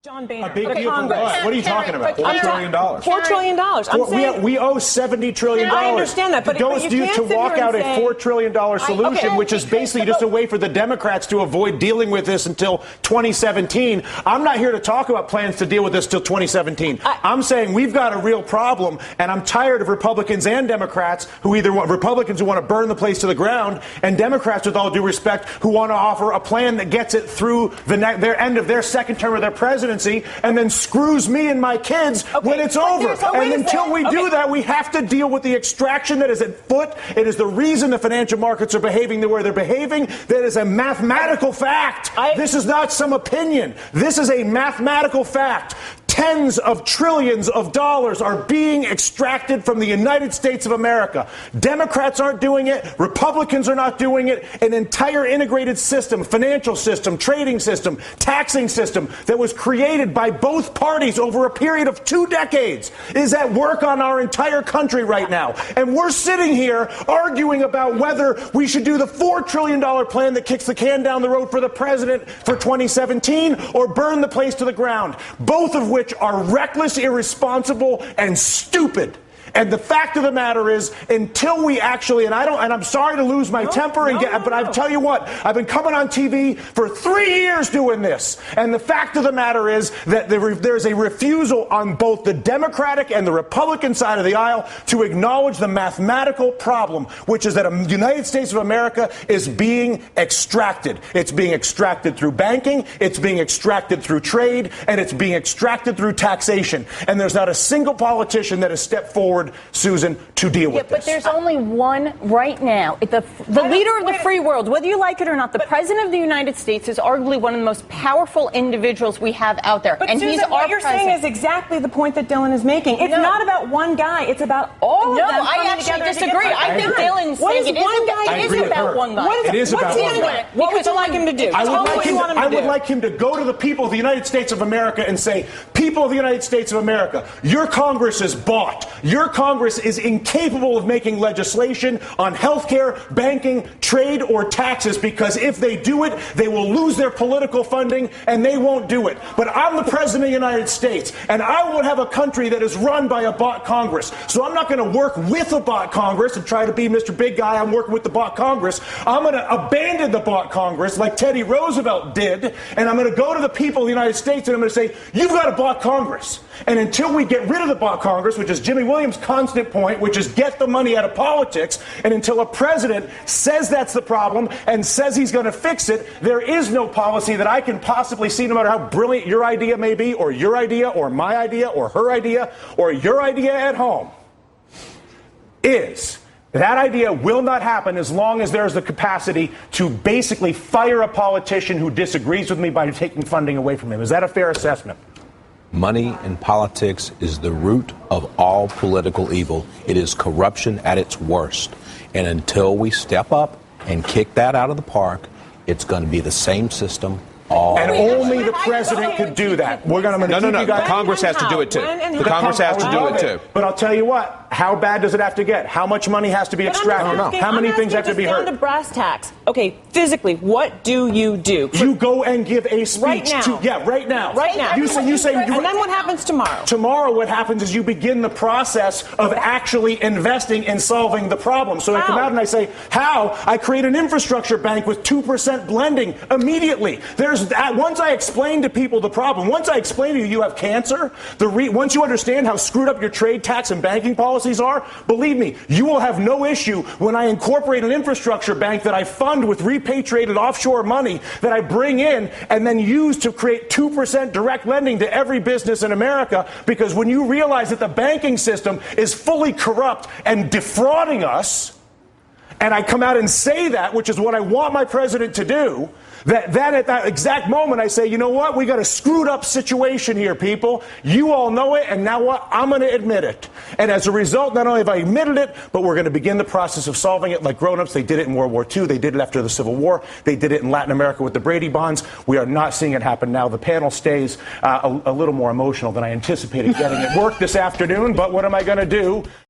John Boehner. A big deal for what? What are you talking about? $4 trillion. $4 trillion. I'm saying we owe $70 trillion. I understand that, but it goes you can't to walk out a $4 trillion solution, which is basically just a way for the Democrats to avoid dealing with this until 2017. I'm not here to talk about plans to deal with this till 2017. I'm saying we've got a real problem, and I'm tired of Republicans and Democrats who either want Republicans who want to burn the place to the ground, and Democrats, with all due respect, who want to offer a plan that gets it through their end of their second term of their presidency, and then screws me and my kids when it's over. And until we do that, we have to deal with the extraction that is at foot. It is the reason the financial markets are behaving the way they're behaving. That is a mathematical fact. This is not some opinion. This is a mathematical fact. Tens of trillions of dollars are being extracted from the United States of America. Democrats aren't doing it. Republicans are not doing it. An entire integrated system, financial system, trading system, taxing system that was created by both parties over a period of 2 decades is at work on our entire country right now. And we're sitting here arguing about whether we should do the $4 trillion plan that kicks the can down the road for the president for 2017 or burn the place to the ground, both of which are reckless, irresponsible, and stupid. And the fact of the matter is, until we actually, and I'm sorry to lose my temper, but I tell you what, I've been coming on TV for 3 years doing this. And the fact of the matter is that there's a refusal on both the Democratic and the Republican side of the aisle to acknowledge the mathematical problem, which is that the United States of America is being extracted. It's being extracted through banking, it's being extracted through trade, and it's being extracted through taxation. And there's not a single politician that has stepped forward, Susan, to deal with this. But there's only one right now. The leader of the free world, whether you like it or not, the president of the United States is arguably one of the most powerful individuals we have out there. But and Susan, he's our what you're saying is exactly the point that Dylan is making. It's not about one guy. It's about all of them. No, I actually disagree. I think Dylan's saying it isn't about one guy. It is about one guy. What would you like him to do? I would like him to go to the people of the United States of America and say, people of the United States of America, your Congress is bought. Your Congress is incapable of making legislation on health care, banking, trade, or taxes, because if they do it, they will lose their political funding, and they won't do it. But I'm the president of the United States, and I will have a country that is run by a bought Congress. So I'm not going to work with a bought Congress and try to be Mr. Big Guy. I'm working with the bought Congress. I'm going to abandon the bought Congress like Teddy Roosevelt did, and I'm going to go to the people of the United States, and I'm going to say, you've got a bought Congress. And until we get rid of the bought Congress, which is Jimmy Williams' constant point, which is get the money out of politics, and until a president says that's the problem and says he's going to fix it, there is no policy that I can possibly see, no matter how brilliant your idea may be, or your idea, or my idea, or her idea, or your idea at home, is that idea will not happen as long as there's the capacity to basically fire a politician who disagrees with me by taking funding away from him. Is that a fair assessment? Money in politics is the root of all political evil. It is corruption at its worst. And until we step up and kick that out of the park, it's going to be the same system all and only the president could do that. We're going to No. Congress has to do it too. The Congress has to do it too. But I'll tell you what. How bad does it have to get? How much money has to be extracted? How many things have to be heard? Down to brass tacks. Okay, physically, what do? You go and give a speech right now. Right now. Right now. You say. And then what happens tomorrow? Tomorrow, what happens is you begin the process of actually investing in solving the problem. So I come out and I say, how? I create an infrastructure bank with 2% blending immediately. Once I explain to people the problem, once I explain to you have cancer, once you understand how screwed up your trade, tax, and banking policies are, believe me, you will have no issue when I incorporate an infrastructure bank that I fund with repatriated offshore money that I bring in and then use to create 2% direct lending to every business in America. Because when you realize that the banking system is fully corrupt and defrauding us, and I come out and say that, which is what I want my president to do, that at that exact moment I say, you know what, we got a screwed up situation here, people. You all know it, and now what? I'm going to admit it. And as a result, not only have I admitted it, but we're going to begin the process of solving it like grown-ups. They did it in World War II. They did it after the Civil War. They did it in Latin America with the Brady bonds. We are not seeing it happen now. The panel stays a little more emotional than I anticipated getting at work this afternoon, but what am I going to do?